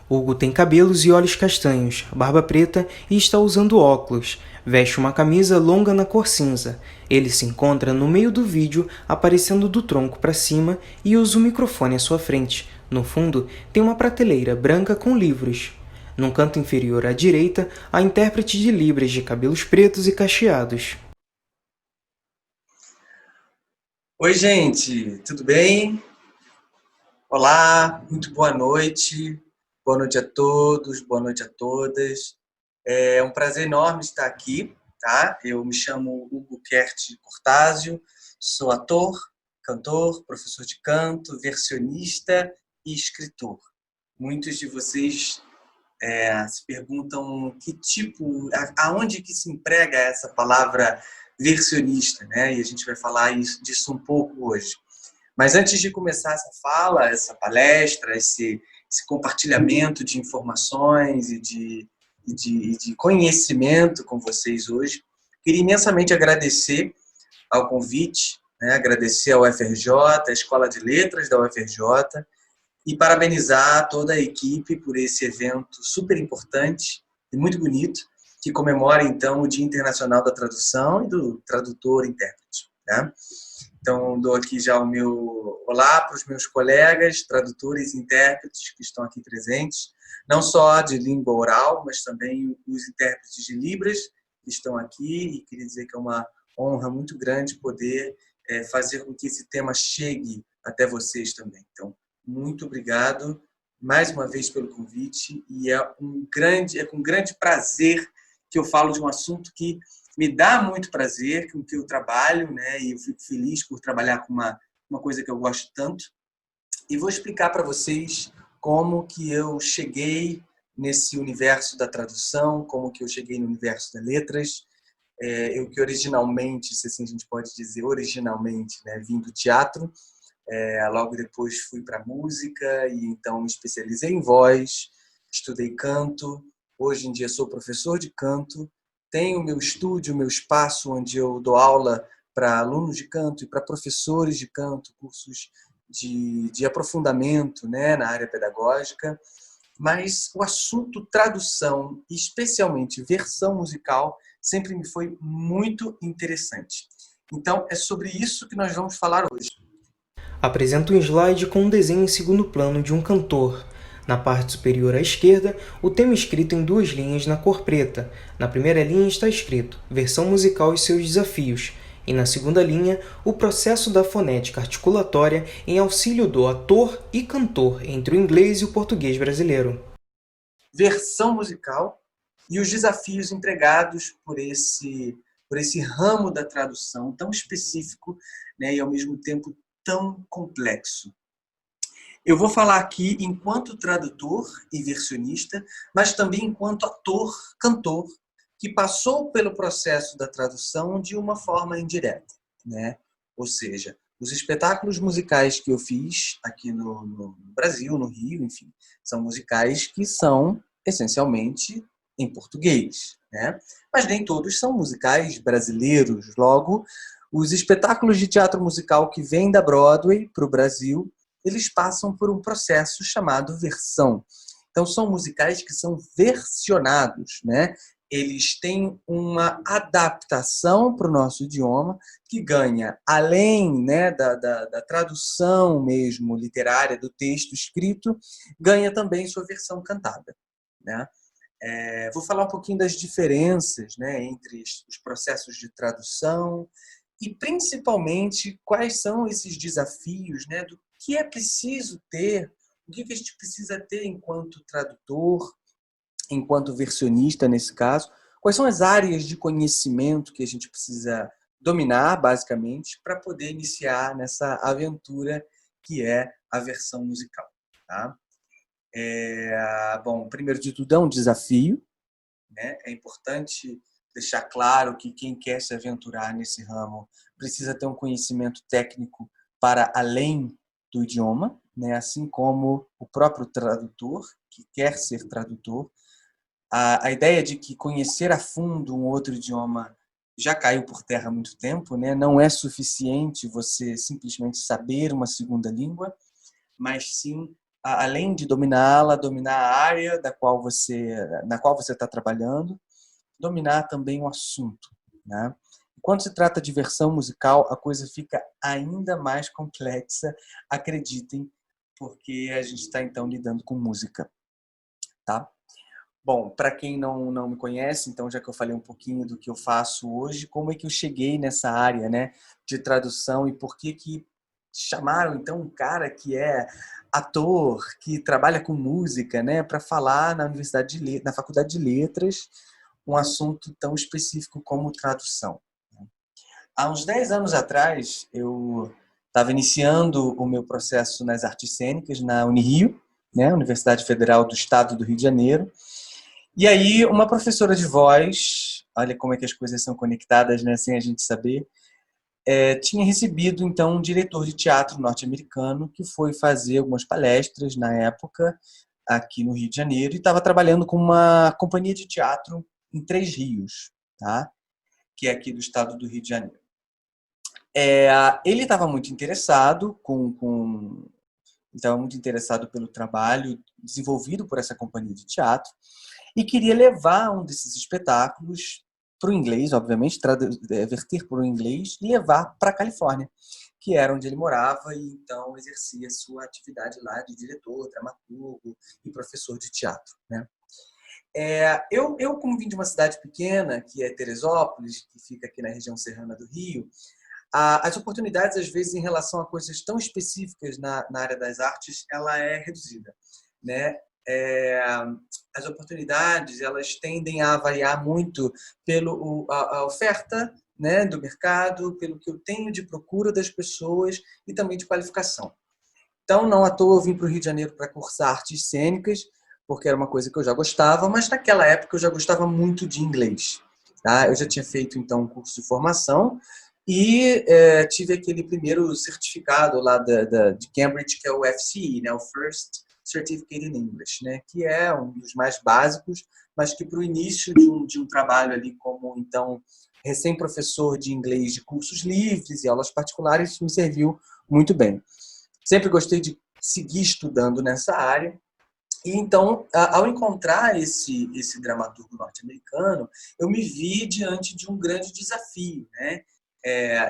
Hugo tem cabelos e olhos castanhos, barba preta e está usando óculos. Veste uma camisa longa na cor cinza. Ele se encontra no meio do vídeo, aparecendo do tronco para cima e usa o microfone à sua frente. No fundo, tem uma prateleira branca com livros. No canto inferior à direita, a intérprete de Libras de cabelos pretos e cacheados. Oi, gente, tudo bem? Olá, muito boa noite. Boa noite a todos, boa noite a todas. É um prazer enorme estar aqui, tá? Eu me chamo Hugo Kerti Cortázio, sou ator, cantor, professor de canto, versionista e escritor. Muitos de vocês se perguntam que tipo, aonde que se emprega essa palavra versionista, né? E a gente vai falar disso um pouco hoje. Mas antes de começar essa fala, essa palestra, esse compartilhamento de informações e de conhecimento com vocês hoje, queria imensamente agradecer ao convite, né? Agradecer ao UFRJ, a Escola de Letras da UFRJ, e parabenizar toda a equipe por esse evento super importante e muito bonito, que comemora, então, o Dia Internacional da Tradução e do Tradutor e Intérprete, né? Então, dou aqui já o meu olá para os meus colegas, tradutores e intérpretes que estão aqui presentes, não só de língua oral, mas também os intérpretes de Libras que estão aqui, e queria dizer que é uma honra muito grande poder fazer com que esse tema chegue até vocês também. Então, muito obrigado mais uma vez pelo convite, e é com grande prazer que eu falo de um assunto que me dá muito prazer, com que eu trabalho, né? E eu fico feliz por trabalhar com uma coisa que eu gosto tanto. E vou explicar para vocês como que eu cheguei nesse universo da tradução, como que eu cheguei no universo das letras. Eu que originalmente, se assim a gente pode dizer, originalmente, né, vim do teatro. Logo depois fui para música e então me especializei em voz, estudei canto. Hoje em dia sou professor de canto, tenho meu estúdio, meu espaço onde eu dou aula para alunos de canto e para professores de canto, cursos de aprofundamento, né, na área pedagógica. Mas o assunto tradução, especialmente versão musical, sempre me foi muito interessante. Então é sobre isso que nós vamos falar hoje. Apresenta um slide com um desenho em segundo plano de um cantor. Na parte superior à esquerda, o tema escrito em duas linhas na cor preta. Na primeira linha está escrito Versão musical e seus desafios, e na segunda linha, o processo da fonética articulatória em auxílio do ator e cantor entre o inglês e o português brasileiro. Versão musical e os desafios empregados por esse ramo da tradução tão específico, né, e ao mesmo tempo tão complexo. Eu vou falar aqui enquanto tradutor e versionista, mas também enquanto ator, cantor, que passou pelo processo da tradução de uma forma indireta, né? Ou seja, os espetáculos musicais que eu fiz aqui no Brasil, no Rio, enfim, são musicais que são essencialmente em português, né? Mas nem todos são musicais brasileiros. Logo, os espetáculos de teatro musical que vêm da Broadway para o Brasil, eles passam por um processo chamado versão. Então, são musicais que são versionados, né? Eles têm uma adaptação para o nosso idioma que ganha, além, né, da tradução mesmo literária do texto escrito, ganha também sua versão cantada, né? Vou falar um pouquinho das diferenças, né, entre os processos de tradução e, principalmente, quais são esses desafios, né, do que é preciso ter, o que a gente precisa ter enquanto tradutor, enquanto versionista, nesse caso, quais são as áreas de conhecimento que a gente precisa dominar, basicamente, para poder iniciar nessa aventura que é a versão musical, tá? Bom, primeiro de tudo, é um desafio, né? É importante deixar claro que quem quer se aventurar nesse ramo precisa ter um conhecimento técnico para além do idioma, né? Assim como o próprio tradutor, que quer ser tradutor. A ideia de que conhecer a fundo um outro idioma já caiu por terra há muito tempo, né? Não é suficiente você simplesmente saber uma segunda língua, mas sim além de dominá-la, dominar a área na qual você está trabalhando, dominar também o assunto, né? Quando se trata de versão musical, a coisa fica ainda mais complexa, acreditem, porque a gente está então lidando com música, tá? Bom, para quem não me conhece, então já que eu falei um pouquinho do que eu faço hoje, como é que eu cheguei nessa área, né, de tradução e por que chamaram então um cara que é ator, que trabalha com música, né, para falar na na Faculdade de Letras, um assunto tão específico como tradução. Há uns 10 anos atrás, eu estava iniciando o meu processo nas artes cênicas na Unirio, né, Universidade Federal do Estado do Rio de Janeiro. E aí, uma professora de voz, olha como é que as coisas são conectadas, né, sem a gente saber, tinha recebido, então, um diretor de teatro norte-americano que foi fazer algumas palestras na época, aqui no Rio de Janeiro, e estava trabalhando com uma companhia de teatro em Três Rios, tá? Que é aqui do estado do Rio de Janeiro. Ele estava muito interessado estava muito interessado pelo trabalho desenvolvido por essa companhia de teatro e queria levar um desses espetáculos para o inglês, obviamente, verter para o inglês e levar para a Califórnia, que era onde ele morava e então exercia sua atividade lá de diretor, dramaturgo e professor de teatro, né? Como vim de uma cidade pequena, que é Teresópolis, que fica aqui na região serrana do Rio, as oportunidades, às vezes, em relação a coisas tão específicas na área das artes, ela é reduzida, né? É, as oportunidades, elas tendem a variar muito pela a oferta, né, do mercado, pelo que eu tenho de procura das pessoas e também de qualificação. Então, não à toa eu vim para o Rio de Janeiro para cursar artes cênicas, porque era uma coisa que eu já gostava, mas naquela época eu já gostava muito de inglês. Tá? Eu já tinha feito, então, um curso de formação e tive aquele primeiro certificado lá de Cambridge, que é o FCE, né? O First Certificate in English, né? Que é um dos mais básicos, mas que para o início de um trabalho ali como, então, recém-professor de inglês de cursos livres e aulas particulares, me serviu muito bem. Sempre gostei de seguir estudando nessa área. E então, ao encontrar esse dramaturgo norte-americano, eu me vi diante de um grande desafio, né?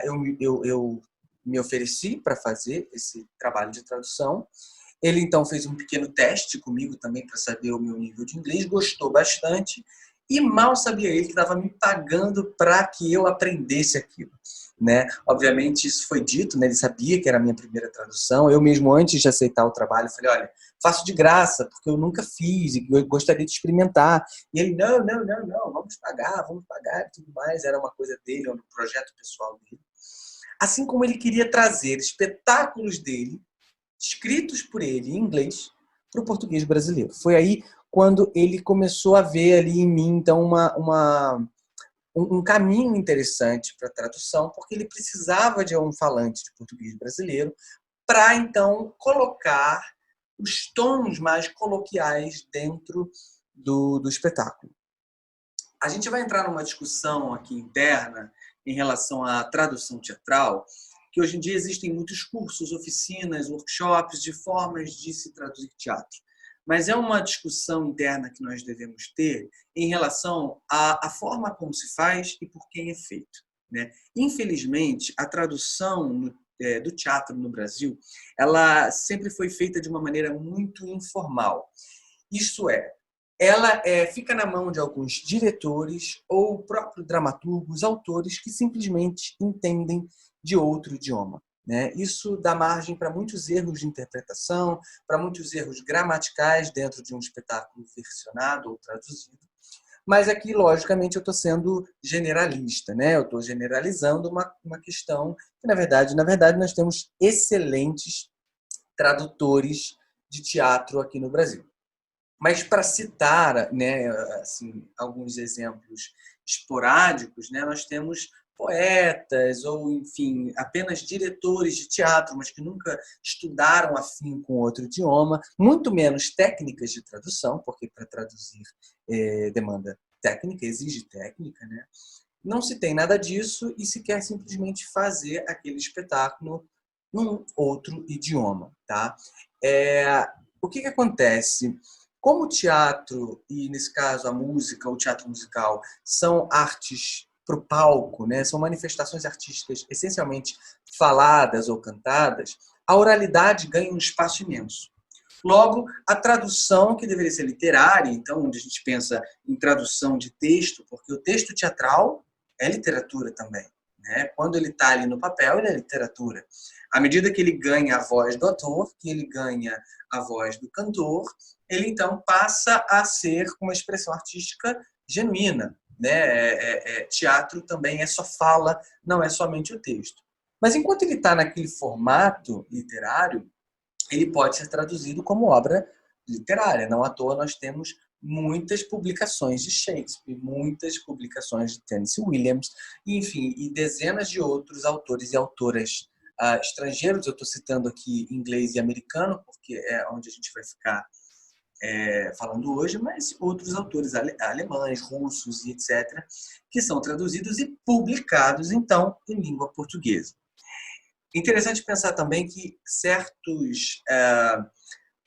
Eu me ofereci para fazer esse trabalho de tradução. Ele então fez um pequeno teste comigo também para saber o meu nível de inglês, gostou bastante e mal sabia ele que estava me pagando para que eu aprendesse aquilo, né? Obviamente isso foi dito, né? Ele sabia que era a minha primeira tradução. Eu mesmo antes de aceitar o trabalho falei, olha, faço de graça porque eu nunca fiz e eu gostaria de experimentar. E ele não, vamos pagar e tudo mais. Era uma coisa dele, um projeto pessoal dele. Assim como ele queria trazer espetáculos dele escritos por ele em inglês para o português brasileiro. Foi aí quando ele começou a ver ali em mim então um caminho interessante para a tradução, porque ele precisava de um falante de português brasileiro para então colocar os tons mais coloquiais dentro do espetáculo. A gente vai entrar numa discussão aqui interna em relação à tradução teatral, que hoje em dia existem muitos cursos, oficinas, workshops de formas de se traduzir teatro. Mas é uma discussão interna que nós devemos ter em relação à forma como se faz e por quem é feito, né? Infelizmente, a tradução do teatro no Brasil, ela sempre foi feita de uma maneira muito informal. Isto é, ela fica na mão de alguns diretores ou próprios dramaturgos, autores que simplesmente entendem de outro idioma, né? Isso dá margem para muitos erros de interpretação, para muitos erros gramaticais dentro de um espetáculo versionado ou traduzido. Mas aqui, logicamente, eu estou sendo generalista, né? Eu estou generalizando uma questão que, na verdade, nós temos excelentes tradutores de teatro aqui no Brasil. Mas para citar, né, assim, alguns exemplos esporádicos, né, nós temos poetas ou, enfim, apenas diretores de teatro, mas que nunca estudaram afinco com outro idioma, muito menos técnicas de tradução, porque para traduzir demanda técnica, exige técnica, né? Não se tem nada disso e se quer simplesmente fazer aquele espetáculo num outro idioma, tá? o que acontece? Como o teatro, e nesse caso a música, o teatro musical, são artes para o palco, né? São manifestações artísticas essencialmente faladas ou cantadas, a oralidade ganha um espaço imenso. Logo, a tradução, que deveria ser literária, então, onde a gente pensa em tradução de texto, porque o texto teatral é literatura também. Né? Quando ele está ali no papel, ele é literatura. À medida que ele ganha a voz do ator, que ele ganha a voz do cantor, ele então passa a ser uma expressão artística genuína. Né? Teatro também é só fala, não é somente o texto. Mas enquanto ele está naquele formato literário, ele pode ser traduzido como obra literária. Não à toa nós temos muitas publicações de Shakespeare, muitas publicações de Tennessee Williams, enfim, e dezenas de outros autores e autoras estrangeiros. Eu estou citando aqui inglês e americano, porque é onde a gente vai ficar falando hoje, mas outros autores alemães, russos e etc., que são traduzidos e publicados, então, em língua portuguesa. Interessante pensar também que certos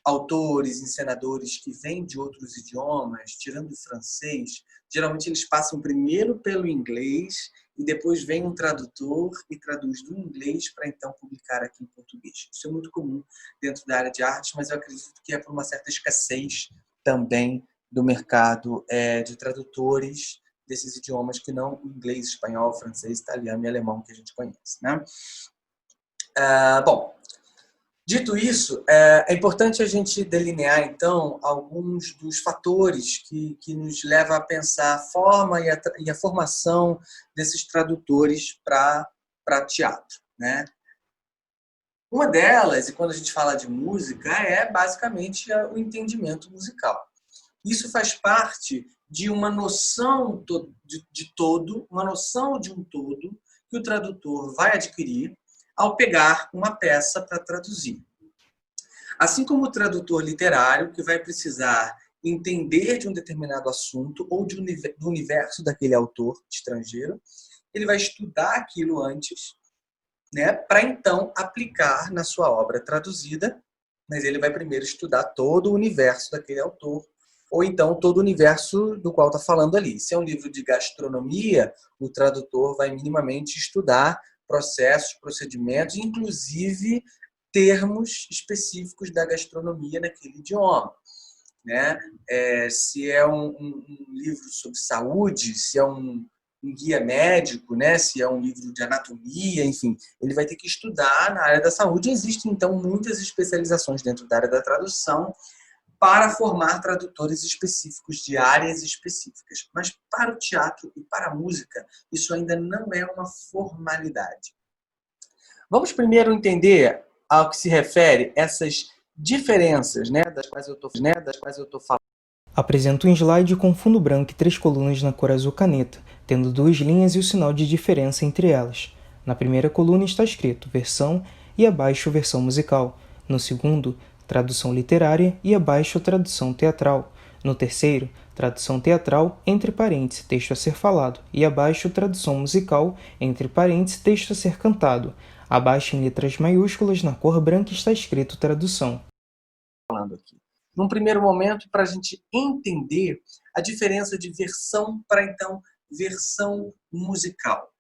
autores, encenadores que vêm de outros idiomas, tirando o francês, geralmente eles passam primeiro pelo inglês e depois vem um tradutor e traduz do inglês para então publicar aqui em português. Isso é muito comum dentro da área de artes, mas eu acredito que é por uma certa escassez também do mercado de tradutores desses idiomas que não o inglês, espanhol, francês, italiano e alemão que a gente conhece, né? Bom, dito isso, é importante a gente delinear, então, alguns dos fatores que nos levam a pensar a forma e a formação desses tradutores para teatro. Né? Uma delas, e quando a gente fala de música, é basicamente o entendimento musical. Isso faz parte de uma noção de todo, uma noção de um todo que o tradutor vai adquirir ao pegar uma peça para traduzir. Assim como o tradutor literário, que vai precisar entender de um determinado assunto ou do universo daquele autor estrangeiro, ele vai estudar aquilo antes, né, para então aplicar na sua obra traduzida, mas ele vai primeiro estudar todo o universo daquele autor, ou então todo o universo do qual está falando ali. Se é um livro de gastronomia, o tradutor vai minimamente estudar processos, procedimentos, inclusive termos específicos da gastronomia naquele idioma. Né? Se é um livro sobre saúde, se é um guia médico, né? Se é um livro de anatomia, enfim, ele vai ter que estudar na área da saúde. Existem, então, muitas especializações dentro da área da tradução para formar tradutores específicos de áreas específicas. Mas para o teatro e para a música, isso ainda não é uma formalidade. Vamos primeiro entender ao que se refere essas diferenças, né, das quais eu estou falando. Apresento um slide com fundo branco e 3 colunas na cor azul caneta, tendo 2 linhas e o sinal de diferença entre elas. Na primeira coluna está escrito versão e abaixo versão musical. No segundo, tradução literária e abaixo tradução teatral. No terceiro, tradução teatral, entre parênteses, texto a ser falado, e abaixo tradução musical, entre parênteses, texto a ser cantado. Abaixo, em letras maiúsculas, na cor branca, está escrito tradução. Falando aqui. Num primeiro momento, para a gente entender a diferença de versão para, então, versão musical.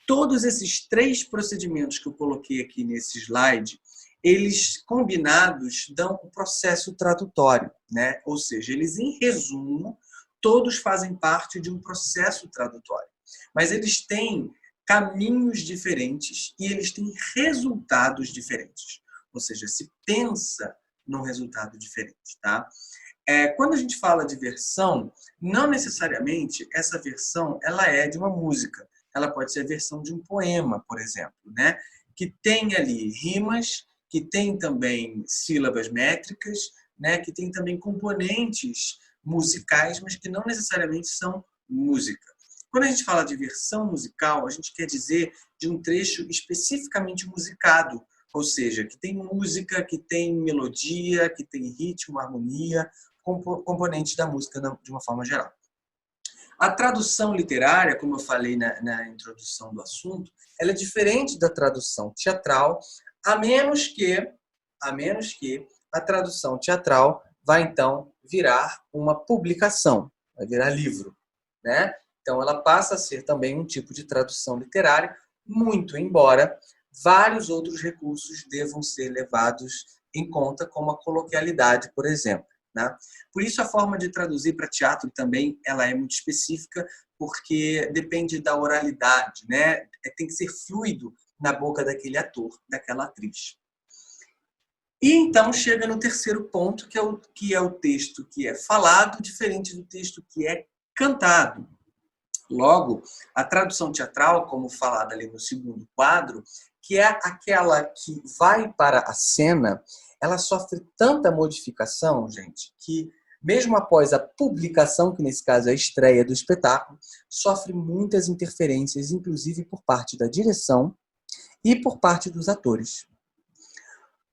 Todos esses 3 procedimentos que eu coloquei aqui nesse slide, eles combinados dão o processo tradutório, né? Ou seja, eles, em resumo, todos fazem parte de um processo tradutório. Mas eles têm caminhos diferentes e eles têm resultados diferentes. Ou seja, se pensa num resultado diferente, tá? Quando a gente fala de versão, não necessariamente essa versão ela é de uma música. Ela pode ser a versão de um poema, por exemplo, né? Que tem ali rimas, que tem também sílabas métricas, né? Que tem também componentes musicais, mas que não necessariamente são música. Quando a gente fala de versão musical, a gente quer dizer de um trecho especificamente musicado, ou seja, que tem música, que tem melodia, que tem ritmo, harmonia, componentes da música de uma forma geral. A tradução literária, como eu falei na introdução do assunto, ela é diferente da tradução teatral, a menos que a tradução teatral vai então virar uma publicação, vai virar livro, né? Então ela passa a ser também um tipo de tradução literária, muito embora vários outros recursos devam ser levados em conta, como a coloquialidade, por exemplo, né? Por isso a forma de traduzir para teatro também ela é muito específica, porque depende da oralidade, né? Tem que ser fluido na boca daquele ator, daquela atriz. E então chega no terceiro ponto, que é o texto que é falado, diferente do texto que é cantado. Logo, a tradução teatral, como falada ali no segundo quadro, que é aquela que vai para a cena, ela sofre tanta modificação, gente, que mesmo após a publicação, que nesse caso é a estreia do espetáculo, sofre muitas interferências, inclusive por parte da direção e por parte dos atores.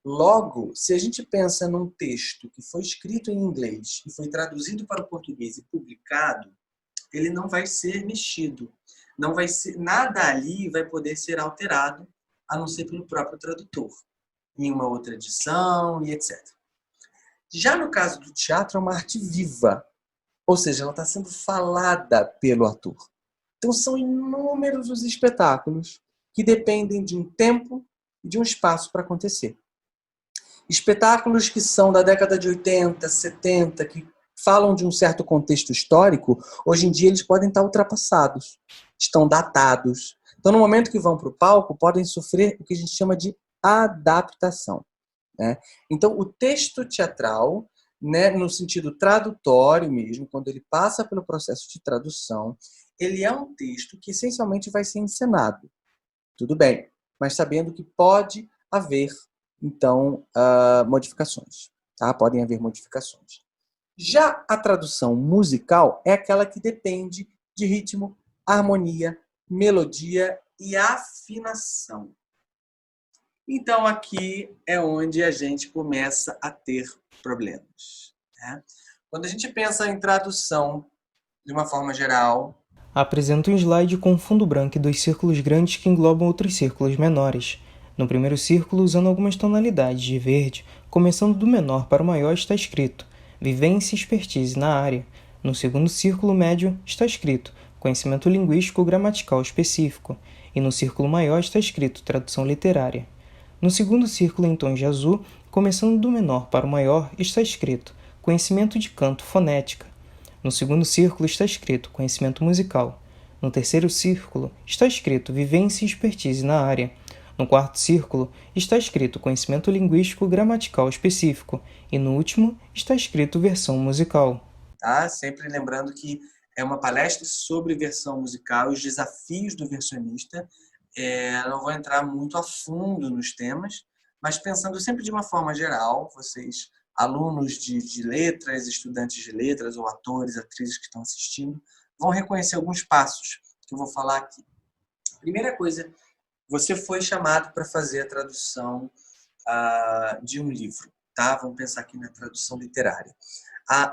Logo, se a gente pensa num texto que foi escrito em inglês e foi traduzido para o português e publicado, ele não vai ser mexido. Não vai ser, nada ali vai poder ser alterado, a não ser pelo próprio tradutor, em uma outra edição e etc. Já no caso do teatro, é uma arte viva, ou seja, ela está sendo falada pelo ator. Então são inúmeros os espetáculos que dependem de um tempo e de um espaço para acontecer. Espetáculos que são da década de 80, 70, que falam de um certo contexto histórico, hoje em dia eles podem estar ultrapassados, estão datados. Então, no momento que vão para o palco, podem sofrer o que a gente chama de adaptação, né? Então, o texto teatral, né, no sentido tradutório mesmo, quando ele passa pelo processo de tradução, ele é um texto que essencialmente vai ser encenado. Tudo bem, mas sabendo que pode haver então, modificações. Tá? Podem haver modificações. Já a tradução musical é aquela que depende de ritmo, harmonia, melodia e afinação. Então, aqui é onde a gente começa a ter problemas, né? Quando a gente pensa em tradução de uma forma geral, Apresenta um slide com fundo branco e 2 círculos grandes que englobam outros círculos menores. No primeiro círculo, usando algumas tonalidades de verde, começando do menor para o maior, está escrito Vivência e expertise na área. No segundo círculo médio está escrito Conhecimento linguístico gramatical específico. E no círculo maior está escrito Tradução literária. No segundo círculo em tons de azul, começando do menor para o maior, está escrito Conhecimento de canto fonética. No segundo círculo está escrito Conhecimento musical. No terceiro círculo está escrito Vivência e expertise na área. No quarto círculo está escrito Conhecimento linguístico gramatical específico. E no último está escrito Versão musical. Tá? Sempre lembrando que é uma palestra sobre versão musical e os desafios do versionista. Não vou entrar muito a fundo nos temas, mas pensando sempre de uma forma geral, vocês, alunos de letras, estudantes de letras ou atores, atrizes que estão assistindo, vão reconhecer alguns passos que eu vou falar aqui. Primeira coisa, você foi chamado para fazer a tradução de um livro, tá? Vamos pensar aqui na tradução literária.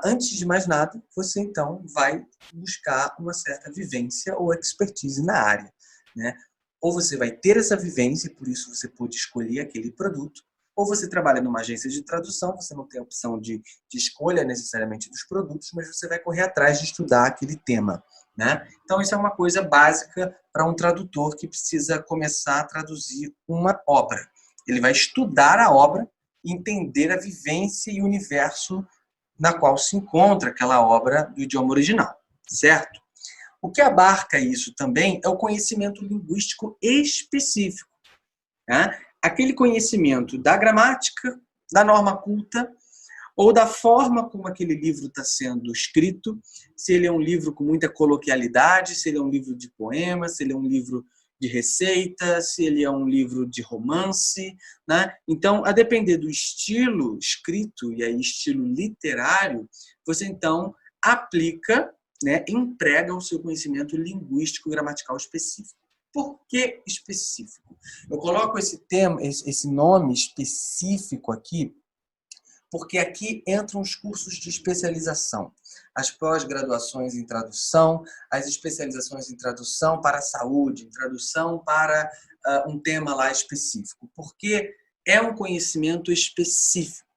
Antes de mais nada, você então vai buscar uma certa vivência ou expertise na área, né? Ou você vai ter essa vivência, e por isso você pode escolher aquele produto, ou você trabalha numa agência de tradução, você não tem a opção de escolha necessariamente dos produtos, mas você vai correr atrás de estudar aquele tema, né? Então, isso é uma coisa básica para um tradutor que precisa começar a traduzir uma obra. Ele vai estudar a obra e entender a vivência e o universo na qual se encontra aquela obra do idioma original, certo? O que abarca isso também é o conhecimento linguístico específico, né? Aquele conhecimento da gramática, da norma culta, ou da forma como aquele livro está sendo escrito, se ele é um livro com muita coloquialidade, se ele é um livro de poemas, se ele é um livro de receita, se ele é um livro de romance, né? Então, a depender do estilo escrito e aí estilo literário, você então aplica, né, emprega o seu conhecimento linguístico gramatical específico. Por que específico? Eu coloco esse nome específico aqui, porque aqui entram os cursos de especialização, as pós-graduações em tradução, as especializações em tradução para a saúde, em tradução para um tema lá específico, porque é um conhecimento específico.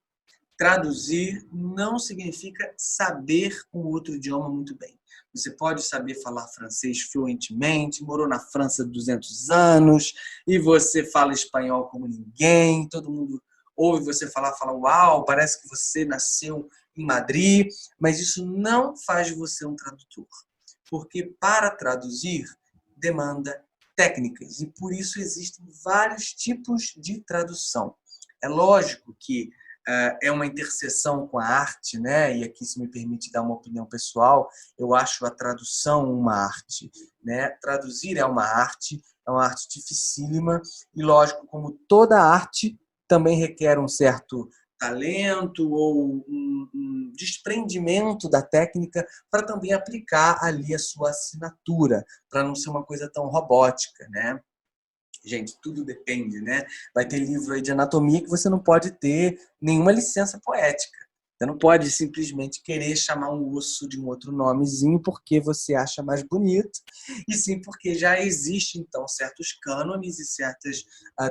Traduzir não significa saber um outro idioma muito bem. Você pode saber falar francês fluentemente, morou na França 200 anos, e você fala espanhol como ninguém, todo mundo ouve você falar, fala, uau, parece que você nasceu em Madrid, mas isso não faz de você um tradutor. Porque para traduzir demanda técnicas, e por isso existem vários tipos de tradução. É lógico que é uma interseção com a arte, né? E aqui, se me permite dar uma opinião pessoal, eu acho a tradução uma arte, né? Traduzir é uma arte dificílima e, lógico, como toda arte, também requer um certo talento ou um desprendimento da técnica para também aplicar ali a sua assinatura, para não ser uma coisa tão robótica, né? Gente, tudo depende, né? Vai ter livro aí de anatomia que você não pode ter nenhuma licença poética. Você não pode simplesmente querer chamar um osso de um outro nomezinho porque você acha mais bonito, e sim porque já existe, então, certos cânones e certas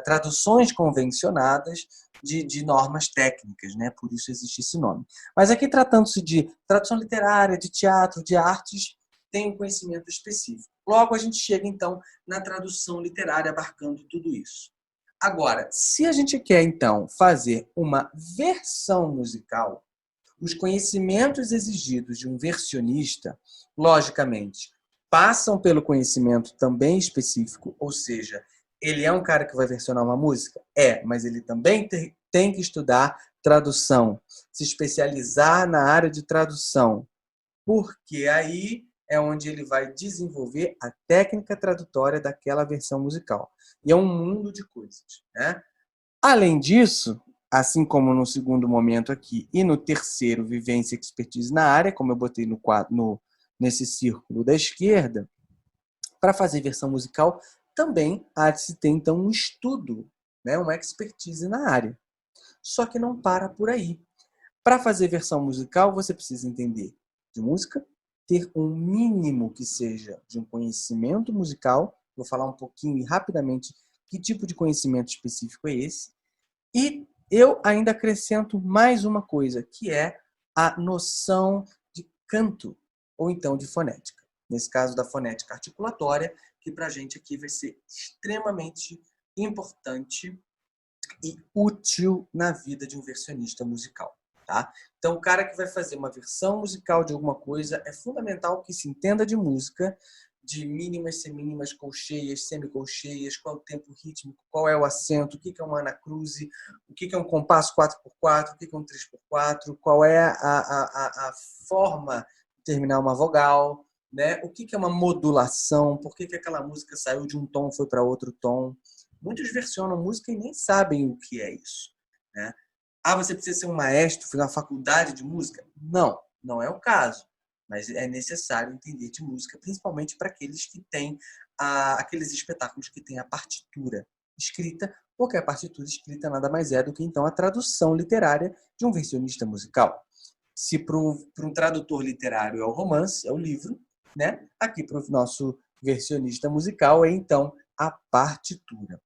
traduções convencionadas de normas técnicas, né? Por isso existe esse nome. Mas aqui, tratando-se de tradução literária, de teatro, de artes, tem um conhecimento específico. Logo, a gente chega, então, na tradução literária, abarcando tudo isso. Agora, se a gente quer, então, fazer uma versão musical, os conhecimentos exigidos de um versionista, logicamente, passam pelo conhecimento também específico, ou seja, ele é um cara que vai versionar uma música? É, mas ele também tem que estudar tradução, se especializar na área de tradução, porque aí é onde ele vai desenvolver a técnica tradutória daquela versão musical. E é um mundo de coisas, né? Além disso, assim como no segundo momento aqui e no terceiro, vivência e expertise na área, como eu botei no quadro, nesse círculo da esquerda, para fazer versão musical, também há de se ter, então, um estudo, né? Uma expertise na área. Só que não para por aí. Para fazer versão musical, você precisa entender de música, ter um mínimo que seja de um conhecimento musical. Vou falar um pouquinho e rapidamente que tipo de conhecimento específico é esse. E eu ainda acrescento mais uma coisa, que é a noção de canto, ou então de fonética. Nesse caso, da fonética articulatória, que para a gente aqui vai ser extremamente importante e útil na vida de um versionista musical. Tá? Então, o cara que vai fazer uma versão musical de alguma coisa, é fundamental que se entenda de música, de mínimas, semínimas, colcheias, semicolcheias, qual é o tempo rítmico, qual é o acento, o que é uma anacruse, o que é um compasso 4x4, o que é um 3x4, qual é a forma de terminar uma vogal, né? O que é uma modulação, por que aquela música saiu de um tom e foi para outro tom. Muitos versionam música e nem sabem o que é isso, né? Ah, você precisa ser um maestro, fazer uma faculdade de música? Não, não é o caso. Mas é necessário entender de música, principalmente para aqueles que têm aqueles espetáculos que têm a partitura escrita, porque a partitura escrita nada mais é do que, então, a tradução literária de um versionista musical. Se para um tradutor literário é o romance, é o livro, né? Aqui para o nosso versionista musical é, então, a partitura.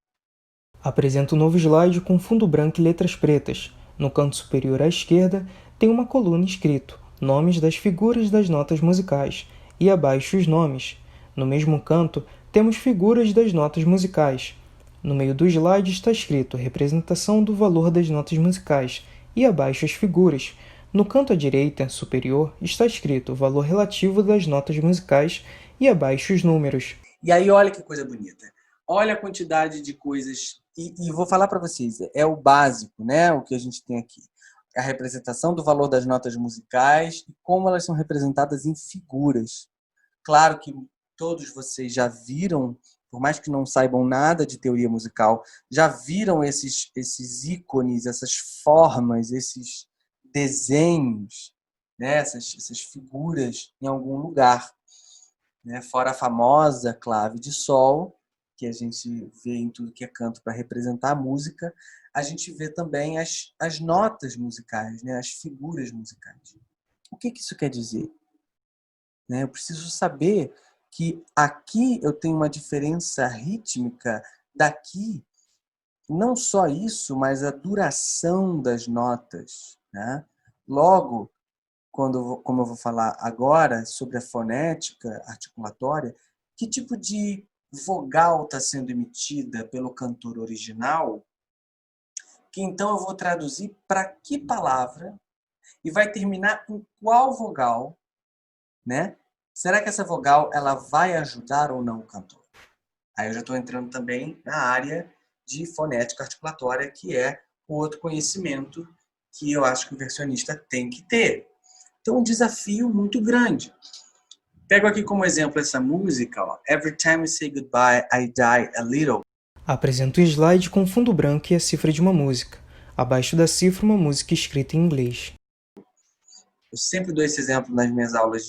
Apresento um novo slide com fundo branco e letras pretas. No canto superior à esquerda, tem uma coluna escrito nomes das figuras das notas musicais e abaixo os nomes. No mesmo canto, temos figuras das notas musicais. No meio do slide está escrito representação do valor das notas musicais e abaixo as figuras. No canto à direita superior está escrito o valor relativo das notas musicais e abaixo os números. E aí, olha que coisa bonita. Olha a quantidade de coisas. E vou falar para vocês, é o básico, né? O que a gente tem aqui. A representação do valor das notas musicais e como elas são representadas em figuras. Claro que todos vocês já viram, por mais que não saibam nada de teoria musical, já viram esses ícones, essas formas, esses desenhos, né? essas figuras em algum lugar, né? Fora a famosa clave de sol, que a gente vê em tudo que é canto para representar a música, a gente vê também as notas musicais, né? As figuras musicais. O que isso quer dizer? Né? Eu preciso saber que aqui eu tenho uma diferença rítmica, daqui, não só isso, mas a duração das notas. né? Logo, como eu vou falar agora sobre a fonética articulatória, que tipo de vogal está sendo emitida pelo cantor original, que então eu vou traduzir para que palavra e vai terminar em qual vogal, né? Será que essa vogal ela vai ajudar ou não o cantor? Aí eu já estou entrando também na área de fonética articulatória, que é o outro conhecimento que eu acho que o versionista tem que ter. Então, um desafio muito grande. Pego aqui como exemplo essa música, ó, Every Time We Say Goodbye, I Die a Little. Apresenta o slide com fundo branco e a cifra de uma música. Abaixo da cifra, uma música escrita em inglês. Eu sempre dou esse exemplo nas minhas aulas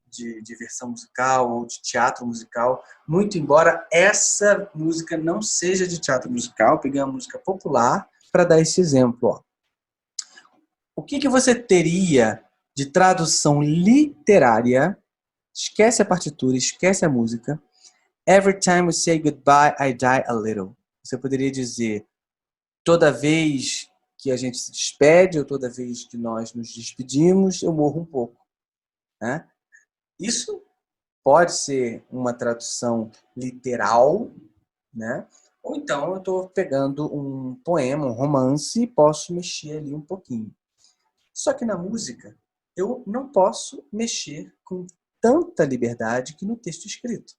de versão musical ou de teatro musical, muito embora essa música não seja de teatro musical, peguei uma música popular para dar esse exemplo. Ó. O que você teria de tradução literária? Esquece a partitura, esquece a música. Every time we say goodbye, I die a little. Você poderia dizer, toda vez que a gente se despede, ou toda vez que nós nos despedimos, eu morro um pouco. Né? Isso pode ser uma tradução literal, né? Ou então eu estou pegando um poema, um romance, e posso mexer ali um pouquinho. Só que na música, eu não posso mexer com tanta liberdade que no texto escrito.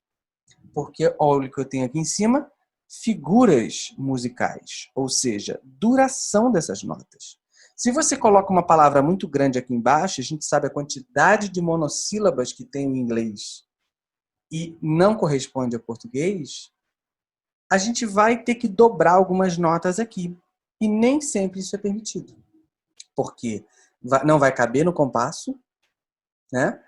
Porque olha o que eu tenho aqui em cima, figuras musicais, ou seja, duração dessas notas. Se você coloca uma palavra muito grande aqui embaixo, a gente sabe a quantidade de monossílabas que tem o inglês e não corresponde ao português, a gente vai ter que dobrar algumas notas aqui. E nem sempre isso é permitido. Porque não vai caber no compasso, né?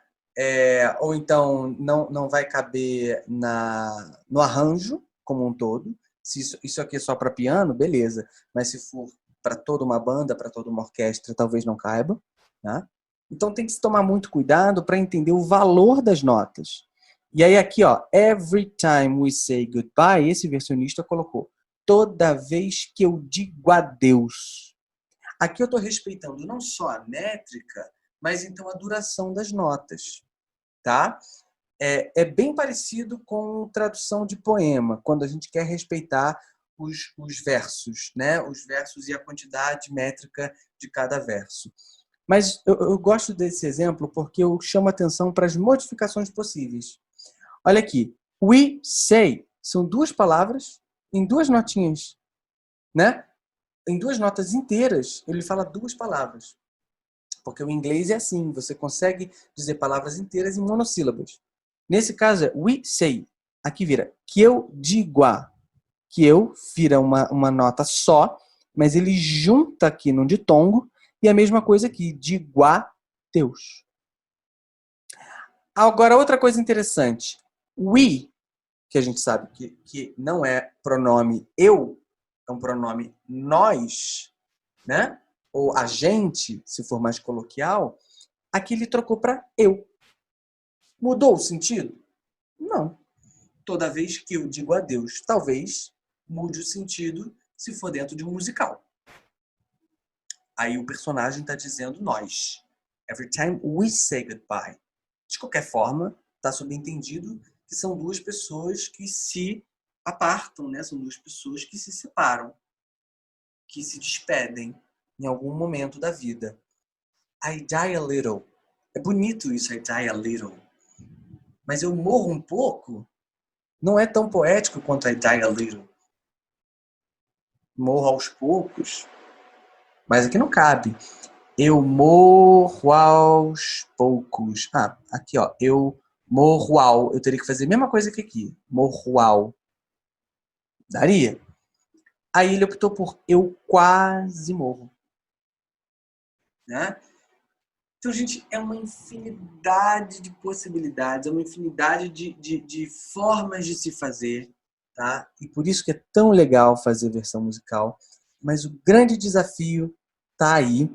Ou então não vai caber no arranjo como um todo. Se isso aqui é só para piano, beleza. Mas se for para toda uma banda, para toda uma orquestra, talvez não caiba. Né? Então tem que se tomar muito cuidado para entender o valor das notas. E aí aqui, ó, every time we say goodbye, esse versionista colocou toda vez que eu digo adeus. Aqui eu estou respeitando não só a métrica, mas então a duração das notas. Tá? É bem parecido com tradução de poema, quando a gente quer respeitar os versos, né? Os versos e a quantidade métrica de cada verso. Mas eu gosto desse exemplo porque eu chamo atenção para as modificações possíveis. Olha aqui, we say são duas palavras em duas notinhas, né? Em duas notas inteiras, ele fala duas palavras. Porque o inglês é assim, você consegue dizer palavras inteiras em monossílabas. Nesse caso é we say. Aqui vira que eu digo a. Que eu vira uma nota só, mas ele junta aqui no ditongo e a mesma coisa aqui, digo a Deus. Agora, outra coisa interessante. We, que a gente sabe que não é pronome eu, é um pronome nós, né? Ou a gente, se for mais coloquial, aqui ele trocou para eu. Mudou o sentido? Não. Toda vez que eu digo adeus, talvez mude o sentido se for dentro de um musical. Aí o personagem está dizendo nós. Every time we say goodbye. De qualquer forma, está subentendido que são duas pessoas que se apartam, né? São duas pessoas que se separam, que se despedem em algum momento da vida. I die a little. É bonito isso, I die a little. Mas eu morro um pouco? Não é tão poético quanto I die a little. Morro aos poucos. Mas aqui não cabe. Eu morro aos poucos. Ah, aqui ó. Eu morro ao. Eu teria que fazer a mesma coisa que aqui. Morro ao. Daria? Aí ele optou por eu quase morro. Né? Então, gente, é uma infinidade de possibilidades, é uma infinidade de formas de se fazer, tá? E por isso que é tão legal fazer versão musical. Mas o grande desafio tá aí,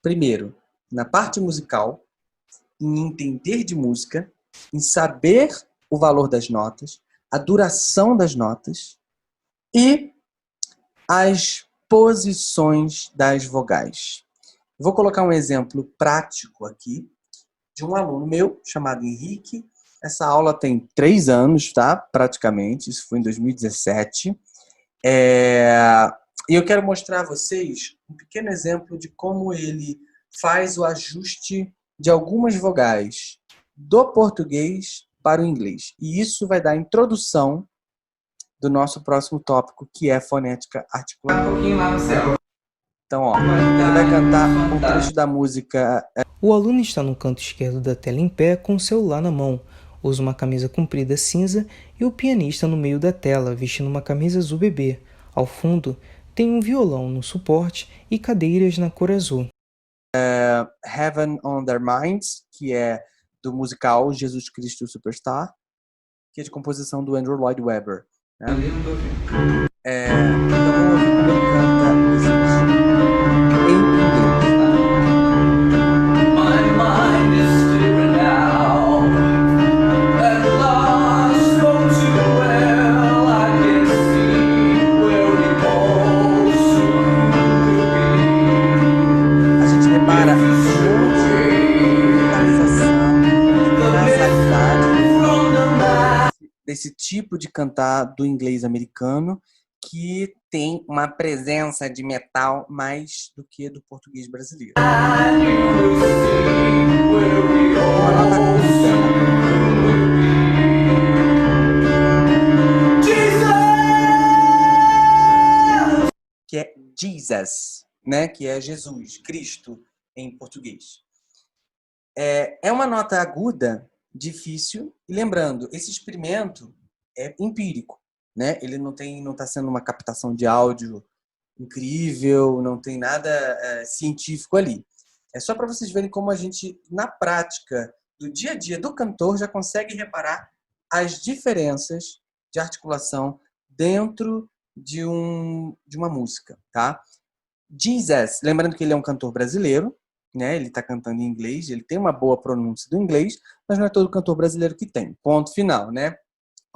primeiro, na parte musical, em entender de música, em saber o valor das notas, a duração das notas e as posições das vogais. Vou colocar um exemplo prático aqui de um aluno meu chamado Henrique. Essa aula tem 3 anos, tá? Praticamente. Isso foi em 2017. E eu quero mostrar a vocês um pequeno exemplo de como ele faz o ajuste de algumas vogais do português para o inglês. E isso vai dar a introdução do nosso próximo tópico, que é fonética articulada. Um pouquinho lá no céu. Então, ó, ele vai cantar um trecho da música. O aluno está no canto esquerdo da tela em pé com o celular na mão. Usa uma camisa comprida cinza e o pianista no meio da tela, vestindo uma camisa azul bebê. Ao fundo, tem um violão no suporte e cadeiras na cor azul. Heaven on Their Minds, que é do musical Jesus Cristo Superstar, que é de composição do Andrew Lloyd Webber. Né? Então vamos ouvir como ele canta em inglês. My mind is clearer now. At last, go to well. I can see where we all soon will be. A gente repara desse tipo de cantar do inglês americano, que tem uma presença de metal mais do que do português brasileiro. Uma nota que é Jesus, né? Que é Jesus, Cristo em português. É uma nota aguda, difícil, e lembrando, esse experimento é empírico, né? Ele não está sendo uma captação de áudio incrível, não tem nada científico ali. É só para vocês verem como a gente, na prática do dia a dia do cantor, já consegue reparar as diferenças de articulação dentro de uma música, tá? Jesus, lembrando que ele é um cantor brasileiro, né? Ele está cantando em inglês, ele tem uma boa pronúncia do inglês, mas não é todo cantor brasileiro que tem. Ponto final, né?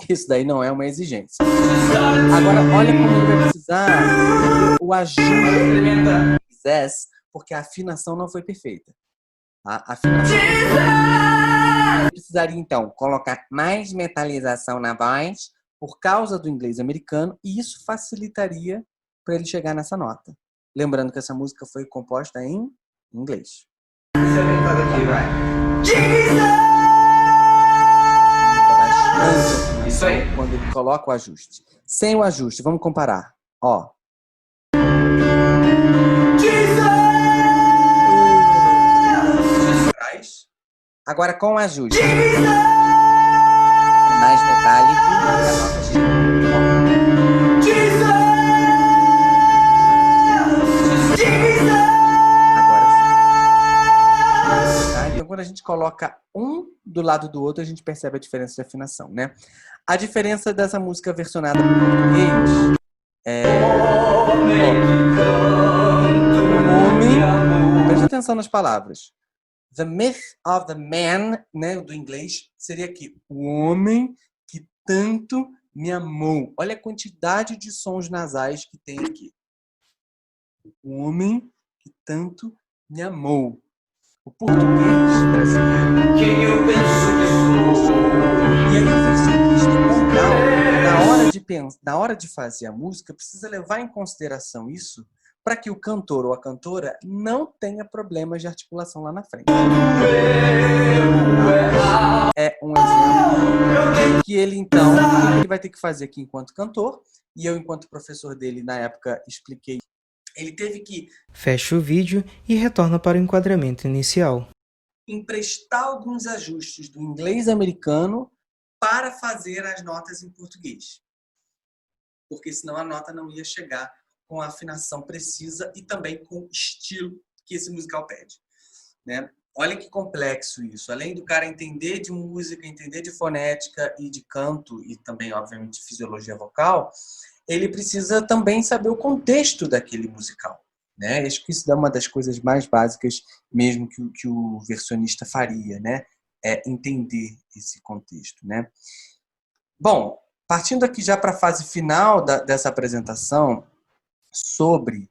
Isso daí não é uma exigência. Agora, olha como ele vai precisar o ajuste do Jesus, porque a afinação não foi perfeita. A afinação ele precisaria, então, colocar mais metalização na voz por causa do inglês americano, e isso facilitaria para ele chegar nessa nota. Lembrando que essa música foi composta em inglês. Isso aí. Quando ele coloca o ajuste. Sem o ajuste, vamos comparar. Ó. Agora com o ajuste. É mais metálico e a nota Então, quando a gente coloca um do lado do outro, a gente percebe a diferença de afinação, né? A diferença dessa música versionada para o português preste atenção nas palavras. The myth of the man, né, do inglês, seria aqui. O homem que tanto me amou. Olha a quantidade de sons nasais que tem aqui. O homem que tanto me amou. O português brasileiro. E aí o versionista na hora de fazer a música, precisa levar em consideração isso para que o cantor ou a cantora não tenha problemas de articulação lá na frente. É um exemplo que ele, então, o que ele vai ter que fazer aqui enquanto cantor, e eu, enquanto professor dele, na época, expliquei. Ele teve que... Fecha o vídeo e retorna para o enquadramento inicial. Emprestar alguns ajustes do inglês americano para fazer as notas em português. Porque senão a nota não ia chegar com a afinação precisa e também com o estilo que esse musical pede, né? Olha que complexo isso. Além do cara entender de música, entender de fonética e de canto e também, obviamente, de fisiologia vocal, ele precisa também saber o contexto daquele musical, né? Acho que isso é uma das coisas mais básicas mesmo que o versionista faria, né? É entender esse contexto, né? Bom, partindo aqui já para a fase final dessa apresentação sobre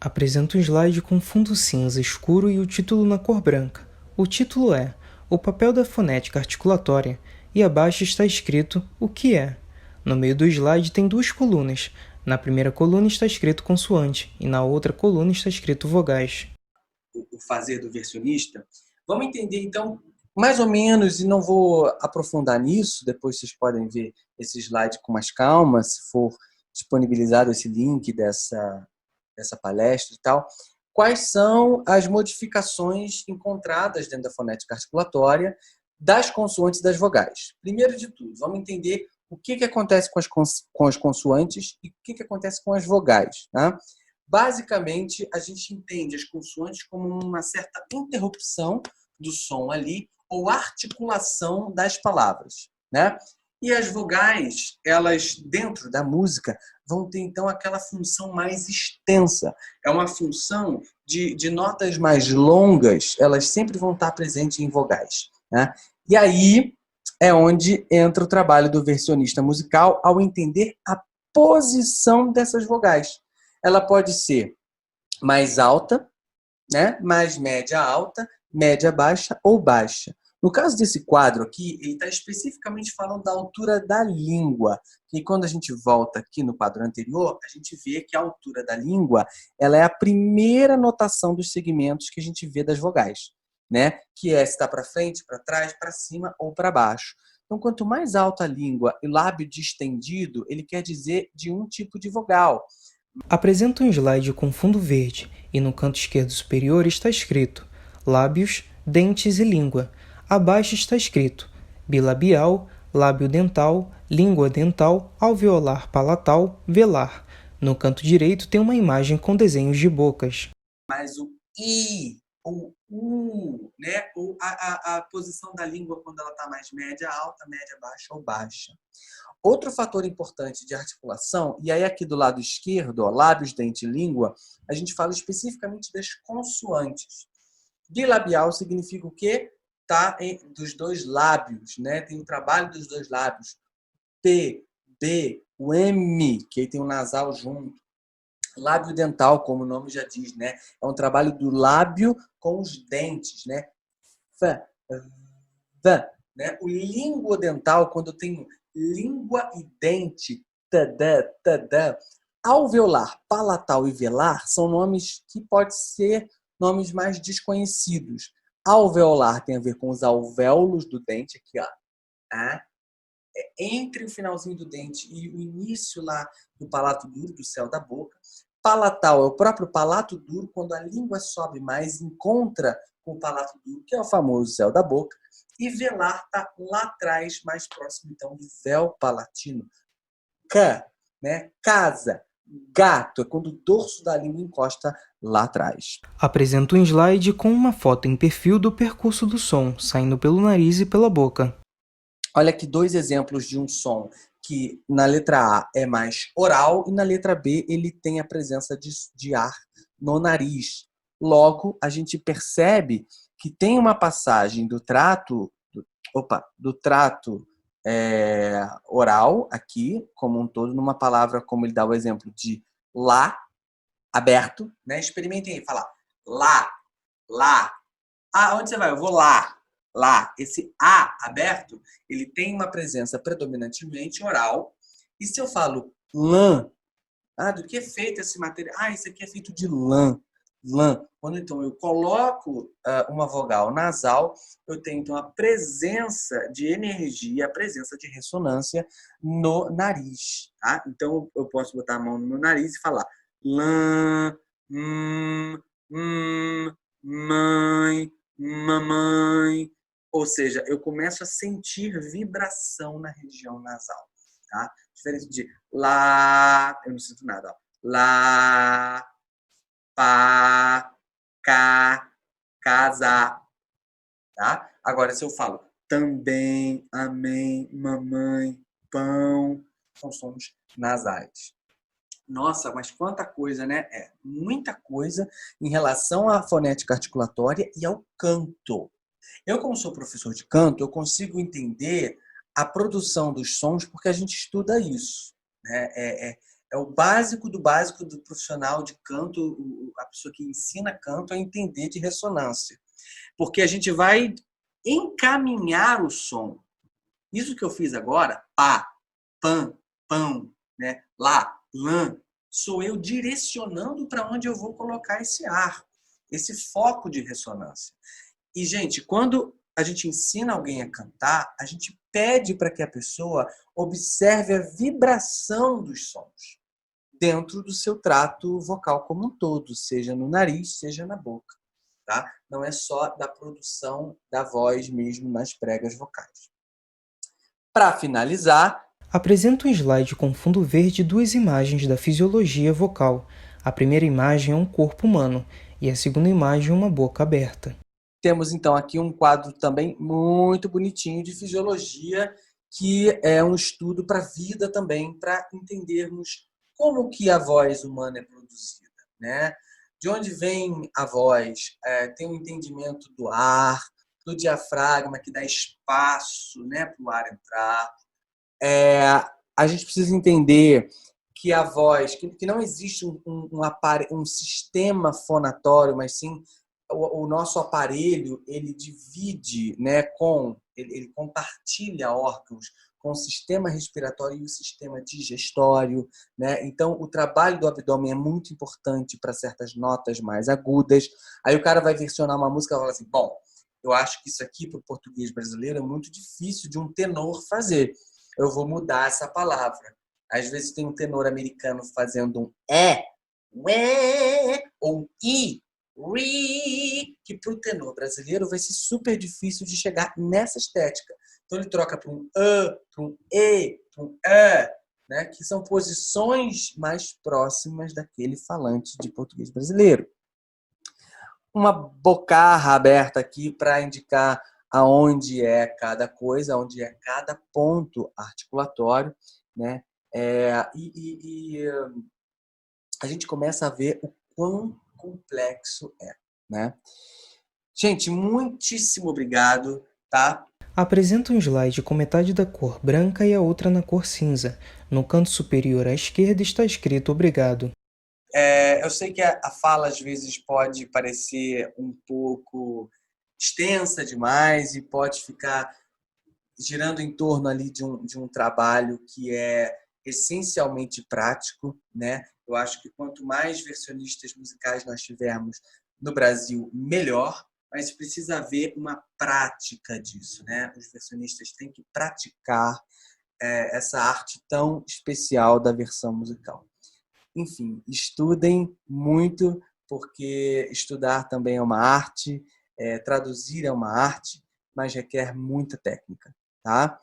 Apresenta um slide com fundo cinza escuro e o título na cor branca. O título é O papel da fonética articulatória e abaixo está escrito o que é. No meio do slide tem duas colunas. Na primeira coluna está escrito consoante e na outra coluna está escrito vogais. O fazer do versionista. Vamos entender, então, mais ou menos, e não vou aprofundar nisso, depois vocês podem ver esse slide com mais calma, se for disponibilizado esse link dessa palestra e tal. Quais são as modificações encontradas dentro da fonética articulatória das consoantes e das vogais? Primeiro de tudo, vamos entender o que acontece com as consoantes e o que acontece com as vogais, tá? Basicamente, a gente entende as consoantes como uma certa interrupção do som ali ou articulação das palavras, né? E as vogais, elas dentro da música vão ter então aquela função mais extensa. É uma função de notas mais longas, elas sempre vão estar presentes em vogais, né? E aí é onde entra o trabalho do versionista musical ao entender a posição dessas vogais. Ela pode ser mais alta, né? Mais média alta, média baixa ou baixa. No caso desse quadro aqui, ele está especificamente falando da altura da língua. E quando a gente volta aqui no quadro anterior, a gente vê que a altura da língua ela é a primeira notação dos segmentos que a gente vê das vogais, né? Que é se está para frente, para trás, para cima ou para baixo. Então, quanto mais alta a língua e lábio distendido, ele quer dizer de um tipo de vogal. Apresenta um slide com fundo verde e no canto esquerdo superior está escrito lábios, dentes e língua. Abaixo está escrito bilabial, lábio dental, língua dental, alveolar palatal, velar. No canto direito tem uma imagem com desenhos de bocas. Mas o I, ou U, né? Ou a posição da língua quando ela está mais média, alta, média, baixa ou baixa. Outro fator importante de articulação, e aí aqui do lado esquerdo, ó, lábios, dente e língua, a gente fala especificamente das consoantes. Bilabial significa o quê? Tá dos dois lábios, né? Tem o trabalho dos dois lábios. P, B, o M, que aí tem o nasal junto. Lábio dental, como o nome já diz, né? É um trabalho do lábio com os dentes, né? F, V, né? O linguodental, quando eu tenho língua e dente, tadã, tadã. Alveolar, palatal e velar são nomes que podem ser nomes mais desconhecidos. Alveolar tem a ver com os alvéolos do dente, aqui, ó. É entre o finalzinho do dente e o início lá do palato duro, do céu da boca. Palatal é o próprio palato duro, quando a língua sobe mais, encontra com o palato duro, que é o famoso céu da boca. E velar está lá atrás, mais próximo, então, do véu palatino. Ca, né? Casa. Gato é quando o dorso da língua encosta lá atrás. Apresenta um slide com uma foto em perfil do percurso do som, saindo pelo nariz e pela boca. Olha aqui dois exemplos de um som que na letra A é mais oral e na letra B ele tem a presença de ar no nariz. Logo, a gente percebe que tem uma passagem do trato oral aqui, como um todo, numa palavra, como ele dá o exemplo de lá, aberto, né? Experimentem aí, falar lá, lá. Ah, onde você vai? Eu vou lá, lá. Esse A aberto, ele tem uma presença predominantemente oral. E se eu falo lã, do que é feito esse material? Isso aqui é feito de lã. Lã. Quando então eu coloco uma vogal nasal, eu tenho então a presença de energia, a presença de ressonância no nariz. Tá? Então eu posso botar a mão no meu nariz e falar lã, mãe, mamãe. Ou seja, eu começo a sentir vibração na região nasal. Tá? Diferente de lá, eu não sinto nada. Ó. Lá, pá, cá, casa. Tá? Agora, se eu falo também, amém, mamãe, pão, são sons nasais. Nossa, mas quanta coisa, né? É muita coisa em relação à fonética articulatória e ao canto. Eu, como sou professor de canto, eu consigo entender a produção dos sons porque a gente estuda isso. Né? É o básico do profissional de canto, a pessoa que ensina canto a entender de ressonância. Porque a gente vai encaminhar o som. Isso que eu fiz agora, pá, pam, pão, né? Lá, lã, sou eu direcionando para onde eu vou colocar esse ar, esse foco de ressonância. E, gente, quando a gente ensina alguém a cantar, a gente pede para que a pessoa observe a vibração dos sons dentro do seu trato vocal como um todo, seja no nariz, seja na boca, tá? Não é só da produção da voz mesmo nas pregas vocais. Para finalizar, Apresenta um slide com fundo verde e duas imagens da fisiologia vocal. A primeira imagem é um corpo humano e a segunda imagem uma boca aberta. temos então aqui um quadro também muito bonitinho de fisiologia, que é um estudo para a vida também, para entendermos como que a voz humana é produzida, né? De onde vem a voz? Tem um entendimento do ar, do diafragma, que dá espaço, né, para o ar entrar. A gente precisa entender que a voz, que não existe um sistema fonatório, mas sim o nosso aparelho, ele divide, né, ele compartilha órgãos com o sistema respiratório e o sistema digestório, né? Então, o trabalho do abdômen é muito importante para certas notas mais agudas. Aí o cara vai versionar uma música e fala assim, bom, eu acho que isso aqui para o português brasileiro é muito difícil de um tenor fazer. Eu vou mudar essa palavra. Às vezes tem um tenor americano fazendo um ué, ou um i, ri, que para o tenor brasileiro vai ser super difícil de chegar nessa estética. Então ele troca para um para um e, para um né? Que são posições mais próximas daquele falante de português brasileiro. Uma bocarra aberta aqui para indicar aonde é cada coisa, onde é cada ponto articulatório, né? A gente começa a ver o quão complexo é, né? Gente, muitíssimo obrigado, tá? Apresenta um slide com metade da cor branca e a outra na cor cinza. No canto superior à esquerda está escrito obrigado. Eu sei que a fala às vezes pode parecer um pouco extensa demais e pode ficar girando em torno ali de um trabalho que é essencialmente prático, né? Eu acho que quanto mais versionistas musicais nós tivermos no Brasil, melhor, mas precisa haver uma prática disso, né? Os versionistas têm que praticar essa arte tão especial da versão musical. Enfim, estudem muito, porque estudar também é uma arte, traduzir é uma arte, mas requer muita técnica, tá?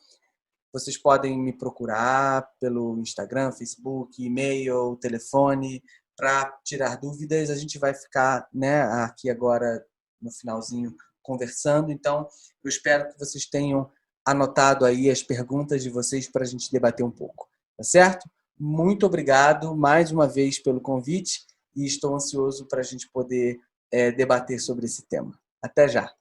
Vocês podem me procurar pelo Instagram, Facebook, e-mail, telefone, para tirar dúvidas. A gente vai ficar, né, aqui agora no finalzinho conversando. Então, eu espero que vocês tenham anotado aí as perguntas de vocês para a gente debater um pouco, tá certo? Muito obrigado mais uma vez pelo convite e estou ansioso para a gente poder debater sobre esse tema. Até já!